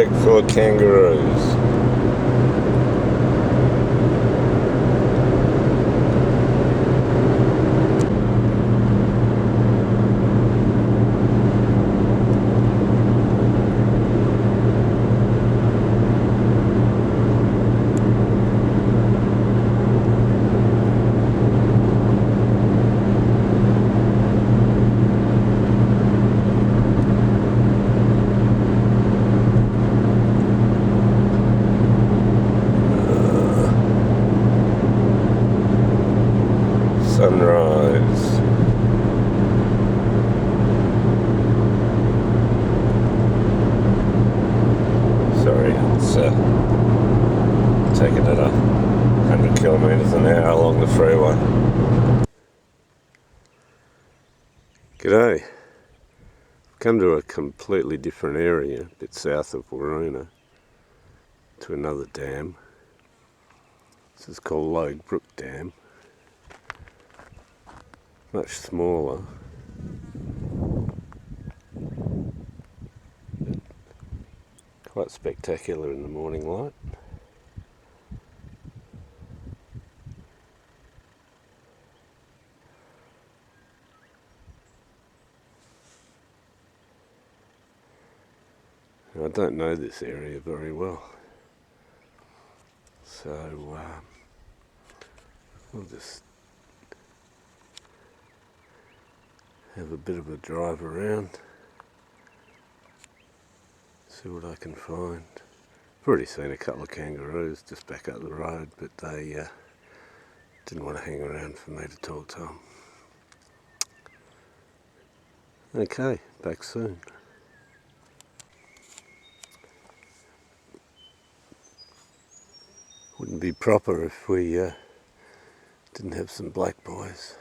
paddock full of kangaroos. Sunrise. Sorry, it's taking it 100 kilometres an hour along the freeway. G'day. Come to a completely different area, a bit south of Waroona, to another dam. This is called Logue Brook Dam. Much smaller. Quite spectacular in the morning light. I don't know this area very well, so we'll just have a bit of a drive around, see what I can find. I've already seen a couple of kangaroos just back up the road, but they didn't want to hang around for me to talk to them. Okay, back soon. Wouldn't be proper if we didn't have some black boys.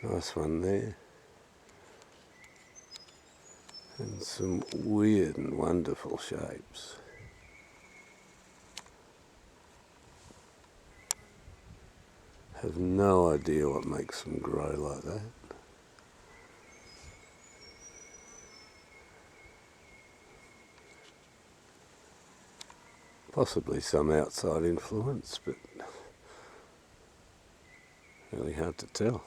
Nice one there. And some weird and wonderful shapes. Have no idea what makes them grow like that. Possibly some outside influence, but really hard to tell.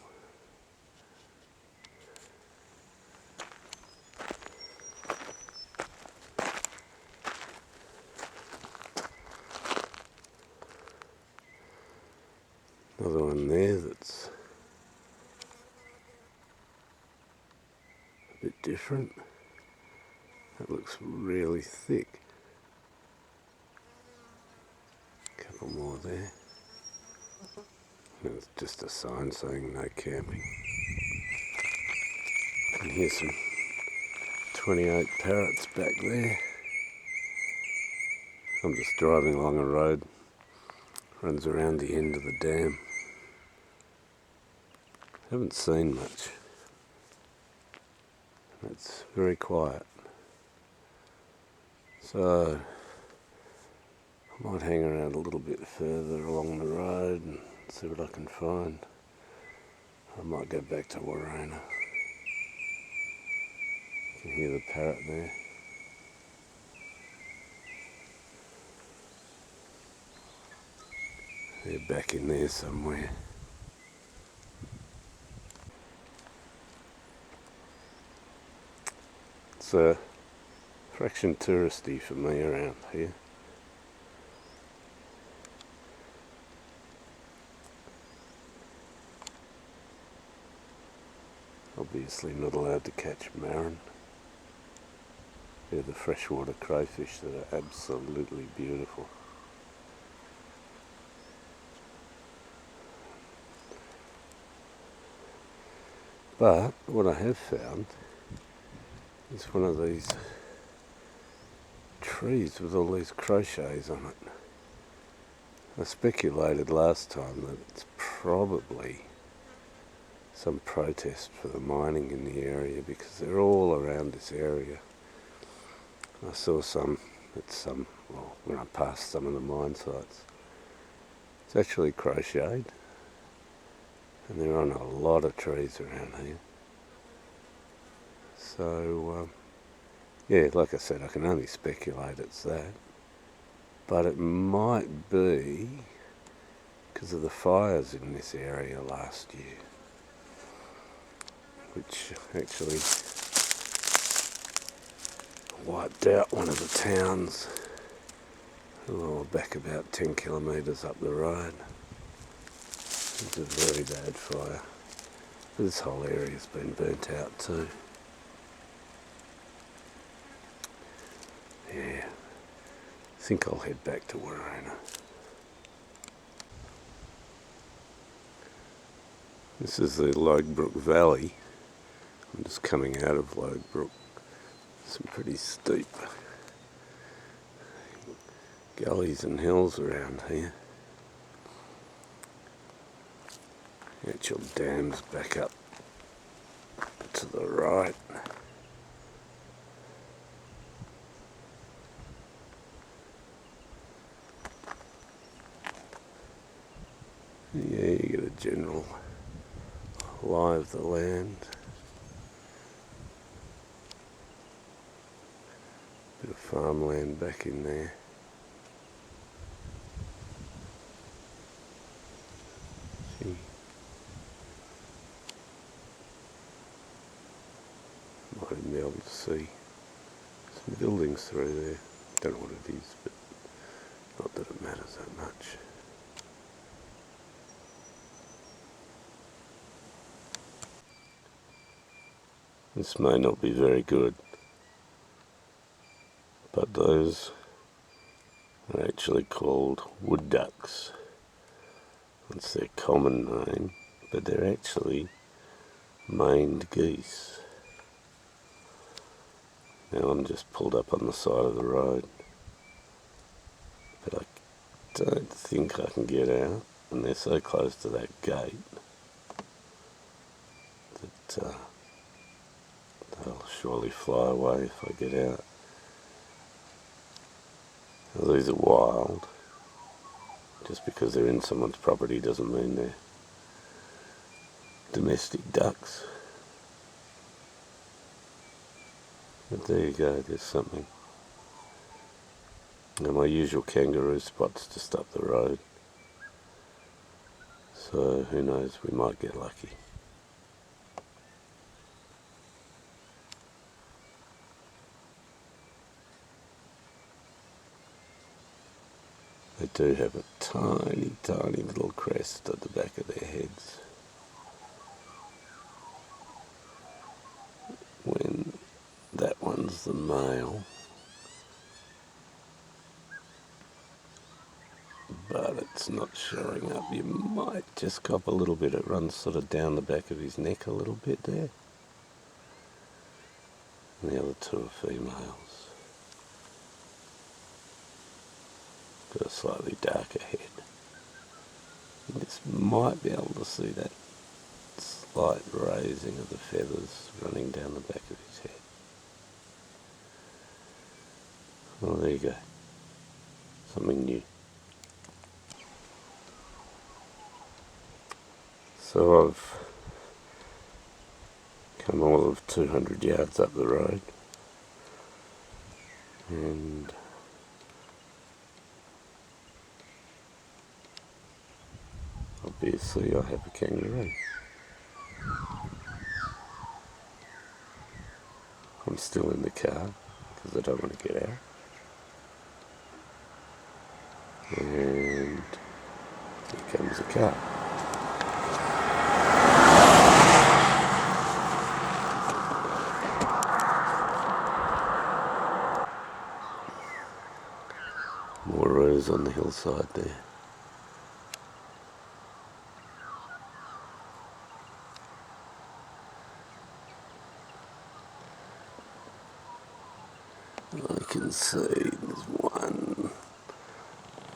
Another one there that's a bit different. That looks really thick. Couple more there. And it's just a sign saying no camping. And here's some 28 parrots back there. I'm just driving along a road, runs around the end of the dam. Haven't seen much. It's very quiet. So I might hang around a little bit further along the road and see what I can find. I might go back to Waroona. You can hear the parrot there. They're back in there somewhere. It's a fraction touristy for me around here. Obviously not allowed to catch marron. They're the freshwater crayfish that are absolutely beautiful. But what I have found is one of these trees with all these crochets on it. I speculated last time that it's probably some protest for the mining in the area because they're all around this area. I saw some when I passed some of the mine sites. It's actually crocheted, and they're on a lot of trees around here. So Yeah, like I said, I can only speculate it's that. But it might be because of the fires in this area last year, which actually wiped out one of the towns. Oh, back about 10 kilometres up the road. It was a very bad fire. This whole area's been burnt out too. Yeah, I think I'll head back to Waroona. This is the Logue Brook Valley. I'm just coming out of Logue Brook. Some pretty steep gullies and hills around here. The actual dam's back up to the right. Yeah, you get a general lie of the land. Bit of farmland back in there. See, might even be able to see some buildings through there. Don't know what it is, but not that it matters that much. This may not be very good, but those are actually called wood ducks. That's their common name, but they're actually maned geese. Now I'm just pulled up on the side of the road, but I don't think I can get out, and they're so close to that gate that they'll surely fly away if I get out. Now, these are wild. Just because they're in someone's property doesn't mean they're domestic ducks. But there you go, there's something. Now my usual kangaroo spot's just up the road. So who knows, we might get lucky. They do have a tiny, tiny little crest at the back of their heads. When that one's the male, but it's not showing up. You might just cop a little bit. It runs sort of down the back of his neck a little bit there. And the other two are females. Got a slightly darker head. You just might be able to see that slight raising of the feathers running down the back of his head. Well, there you go. Something new. So I've come all of 200 yards up the road, and obviously I have a kangaroo. I'm still in the car because I don't want to get out. And here comes the car. More rows on the hillside there. I can see there's one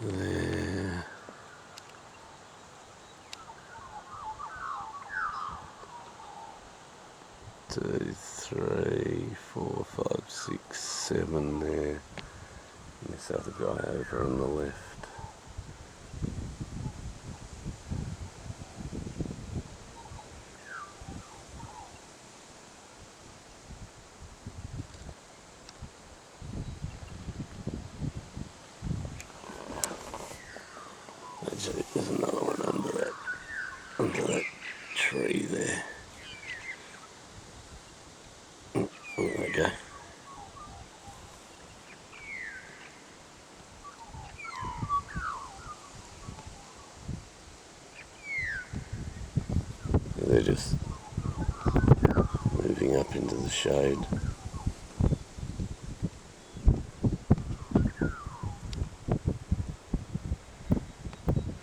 there. Two, three, 4, 5, 6, 7 there. And this other guy over on the left. under that tree there. There we go. They're just moving up into the shade.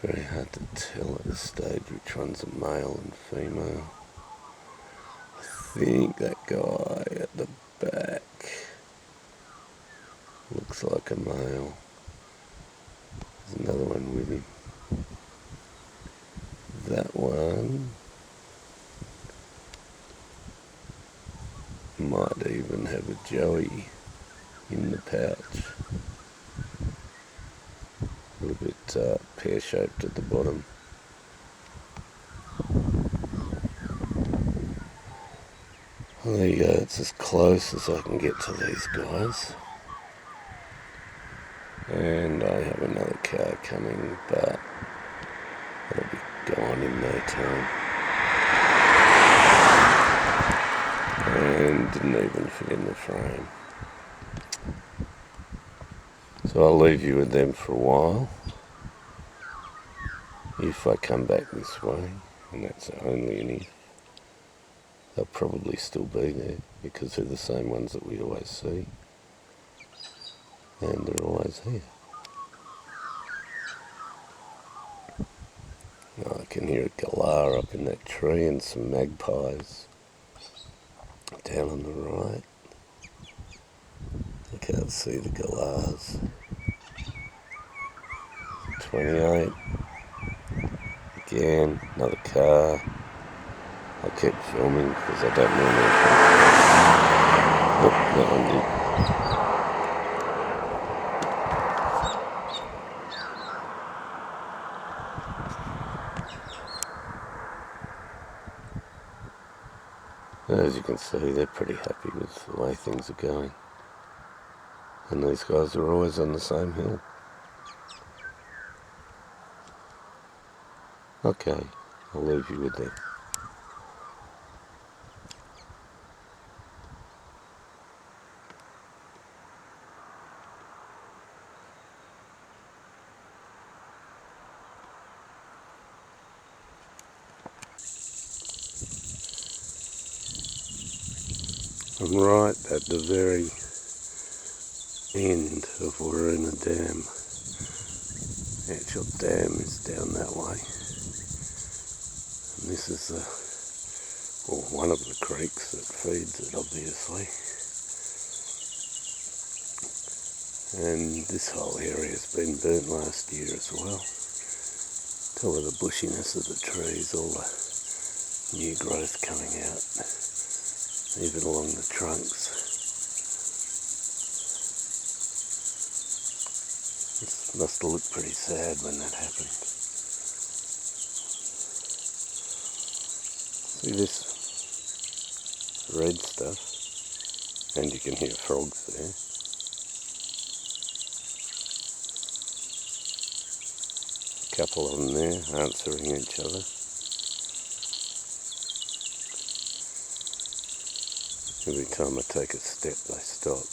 Very hard to tell at this stage which one's a male and female. I think that guy at the back looks like a male. There's another one with him. That one might even have a joey in the pouch. A little bit pear-shaped at the bottom. Well, there you go, it's as close as I can get to these guys. And I have another car coming, but it'll be gone in no time. And didn't even fit in the frame. So I'll leave you with them for a while. If I come back this way, and that's only an if, they'll probably still be there because they're the same ones that we always see. And they're always here. Oh, I can hear a galah up in that tree and some magpies down on the right. I can't see the galahs. 28. Again, another car. I'll keep filming because I don't normally. Oh, that one did. As you can see, they're pretty happy with the way things are going. And these guys are always on the same hill. Okay, I'll leave you with them. I'm right at the very end of Waroona Dam. The actual dam is down that way. And this is one of the creeks that feeds it, obviously. And this whole area has been burnt last year as well. Tell by the bushiness of the trees, all the new growth coming out, even along the trunks. This must have looked pretty sad when that happened. See this red stuff? And you can hear frogs there. A couple of them there answering each other. Every time I take a step they stop.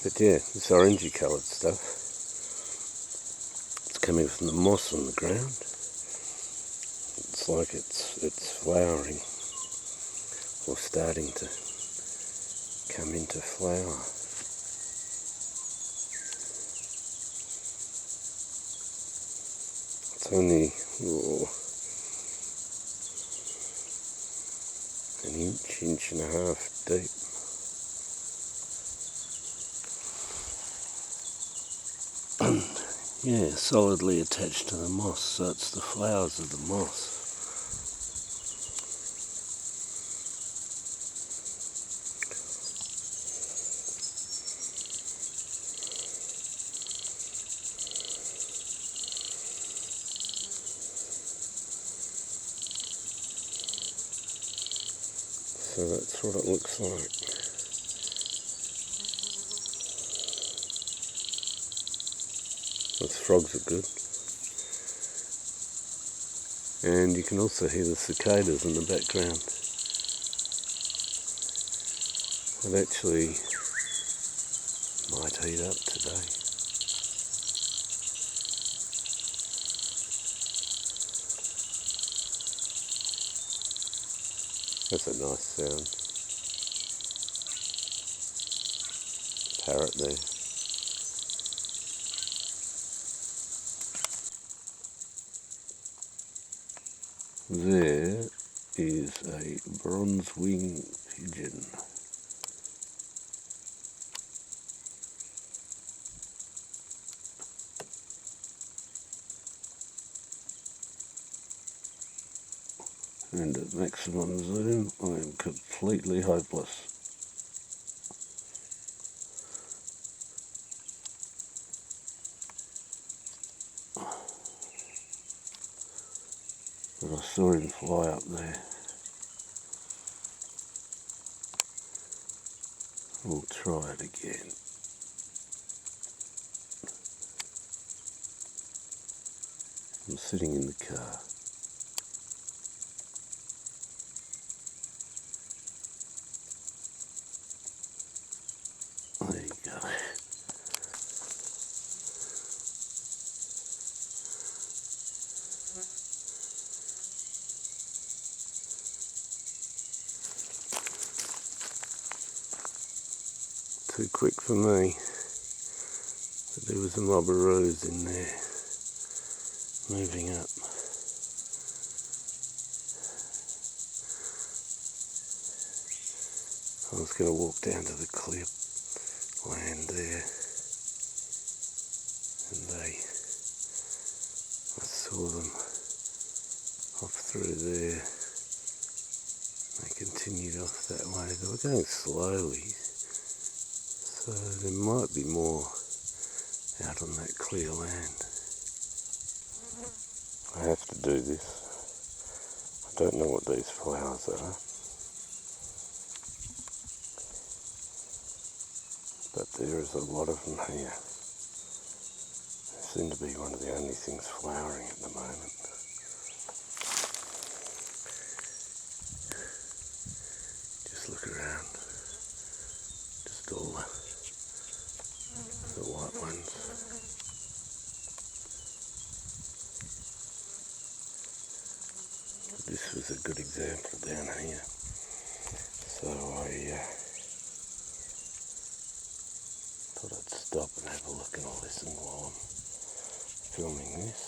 But yeah, this orangey coloured stuff, it's coming from the moss on the ground. It's like it's flowering or starting to come into flower. It's only an inch and a half deep. Yeah, solidly attached to the moss, so it's the flowers of the moss. So that's what it looks like. Those frogs are good. And you can also hear the cicadas in the background. It actually might heat up today. That's a nice sound. Parrot there. There is a bronze wing pigeon. And at maximum zoom, I am completely hopeless. But I saw him fly up there. We'll try it again. I'm sitting in the car. There you go. Too quick for me. But there was a mob of roos in there, moving up. I was going to walk down to the clear land there, and I saw them off through there. They continued off that way. They were going slowly, so there might be more out on that clear land. I have to do this. I don't know what these flowers are, but there is a lot of them here. They seem to be one of the only things flowering at the moment. Just look around. Just all the white ones. This was a good example down here. So I thought I'd stop and have a look and listen while I'm filming this.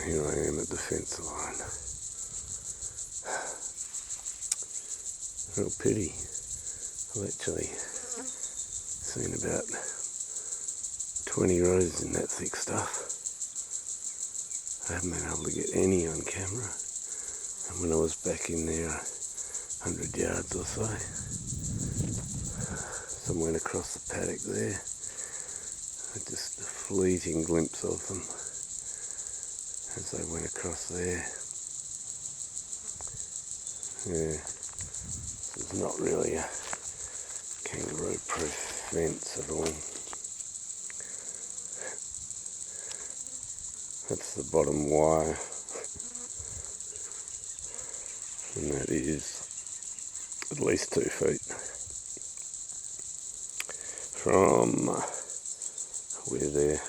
Here I am at the fence line. Real pity. I've actually seen about 20 rows in that thick stuff. I haven't been able to get any on camera. And when I was back in there 100 yards or so, some went across the paddock there. Just a fleeting glimpse of them as they went across there. Yeah, it's not really a kangaroo-proof fence at all. That's the bottom wire, and that is at least 2 feet from where they're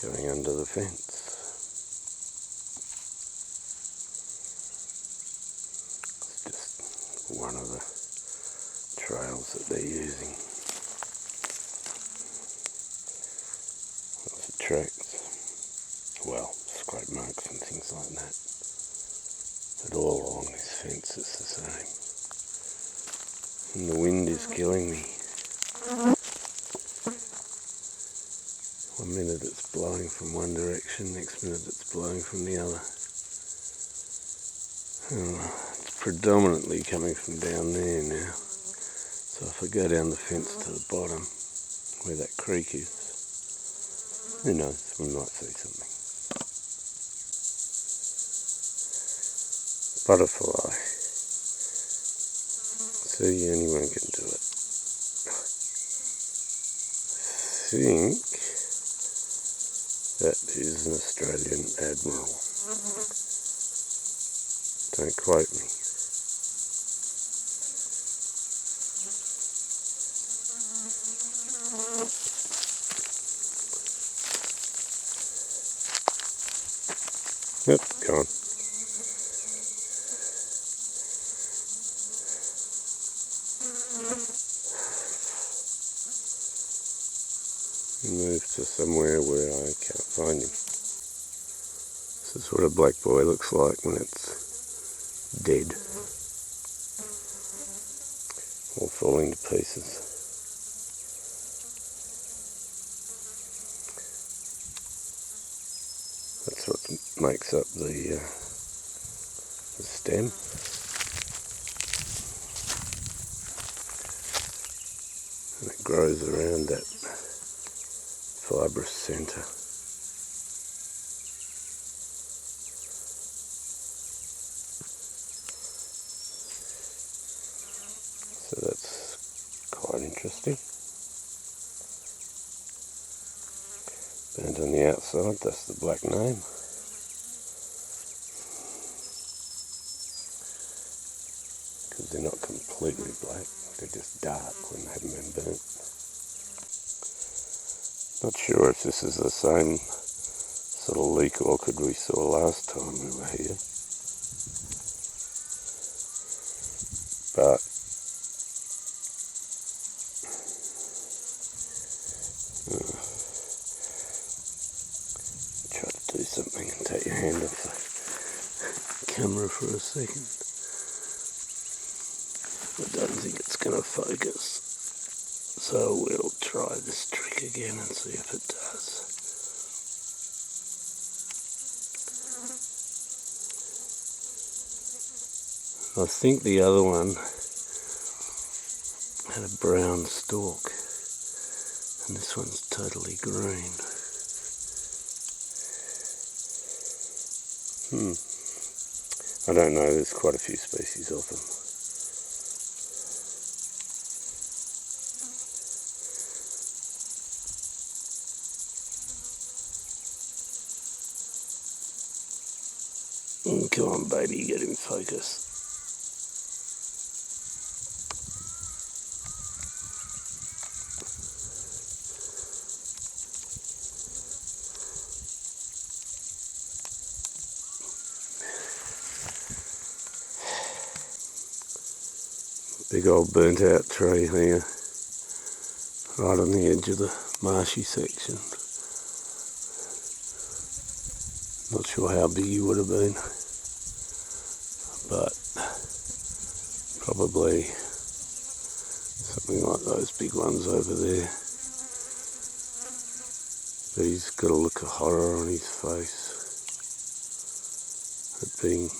going under the fence. It's just one of the trails that they're using. Lots of tracks, well, scrape marks and things like that. But all along this fence it's the same. And the wind is killing me. 1 minute it's blowing from one direction, next minute it's blowing from the other. It's predominantly coming from down there now. So if I go down the fence to the bottom, where that creek is, who knows, we might see something. butterfly. See, anyone can do it. I think that is an Australian admiral. Don't quote me. Yep, gone. Move to somewhere where I can't find him. This is what a black boy looks like when it's dead or falling to pieces. That's what makes up the stem. And it grows around that fibrous centre. So that's quite interesting. Burnt on the outside, that's the black name. Because they're not completely black, they're just dark when they haven't been burnt. Not sure if this is the same sort of leek orchid we saw last time we were here. But try to do something and take your hand off the camera for a second. I don't think it's going to focus, so we'll try this trick again and see if it does. I think the other one had a brown stalk, and this one's totally green. I don't know, there's quite a few species of them. Come on, baby, get in focus. Big old burnt out tree here, right on the edge of the marshy section. Not sure how big he would have been, but probably something like those big ones over there. But he's got a look of horror on his face at being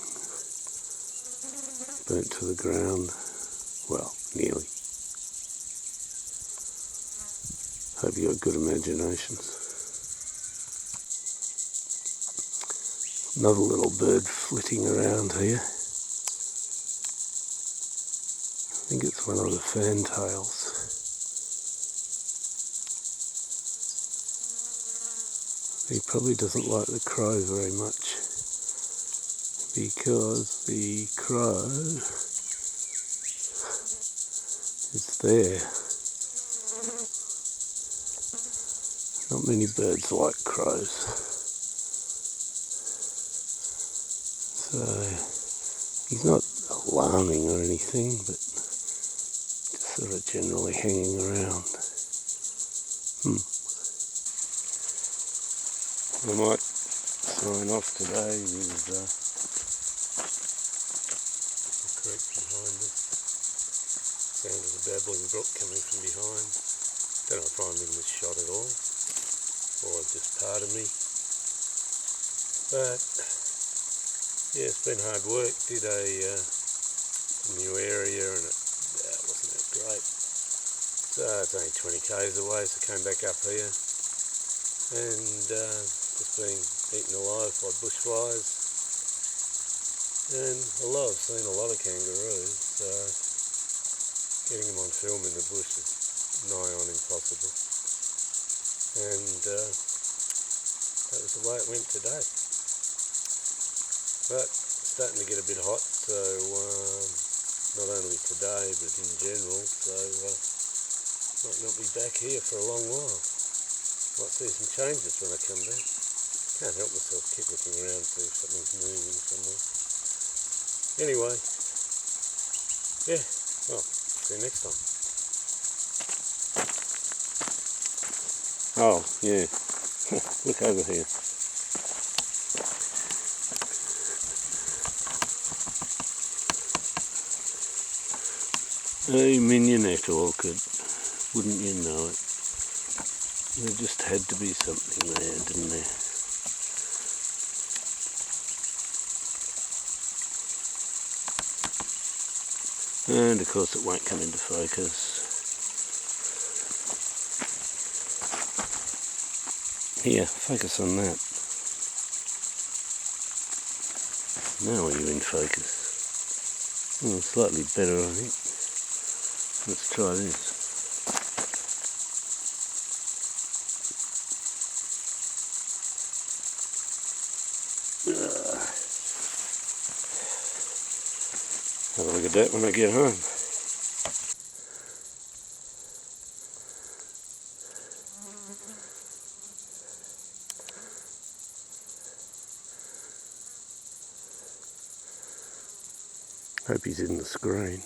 burnt to the ground. Well, nearly. Hope you got good imaginations. Another little bird flitting around here. I think it's one of the fantails. He probably doesn't like the crow very much, because the crow is there. Not many birds like crows. So he's not alarming or anything, but just sort of generally hanging around. I might sign off today with the creek behind us. Sound of the babbling brook coming from behind. Don't know if I'm in this shot at all, or just part of me. But yeah, it's been hard work. Did a new area and it wasn't that great. So it's only 20 k's away, so came back up here and just being eaten alive by bushfires. And although I've seen a lot of kangaroos, getting them on film in the bush is nigh on impossible. And that was the way it went today. But it's starting to get a bit hot, so not only today but in general, so might not be back here for a long while. Might see some changes when I come back. Can't help myself, keep looking around to see if something's moving somewhere. Anyway, yeah, well, see you next time. Oh, yeah, look over here. A mignonette orchid, wouldn't you know it? There just had to be something there, didn't there? And of course it won't come into focus. Here, focus on that. Now are you in focus? Oh, slightly better, I think. Let's try this. Have a look at that when I get home. Hope he's in the screen.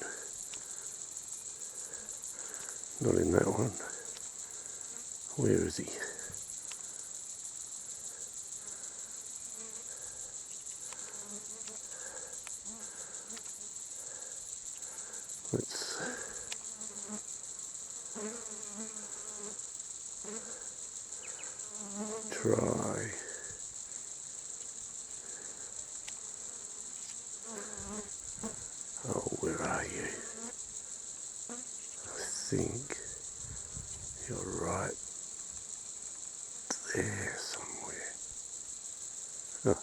Not in that one. Where is he? Let's try. Oh, where are you? I think you're right there somewhere. Oh,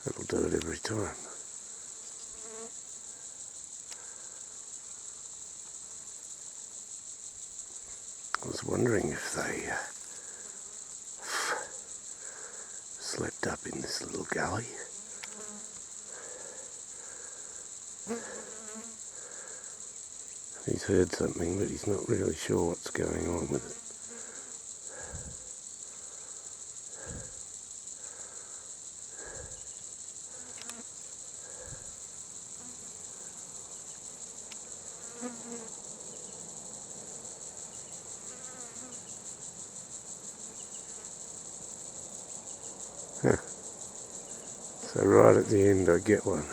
that'll do it every time. I was wondering if they slept up in this little gully. He's heard something, but he's not really sure what's going on with it. Huh. So right at the end I get one.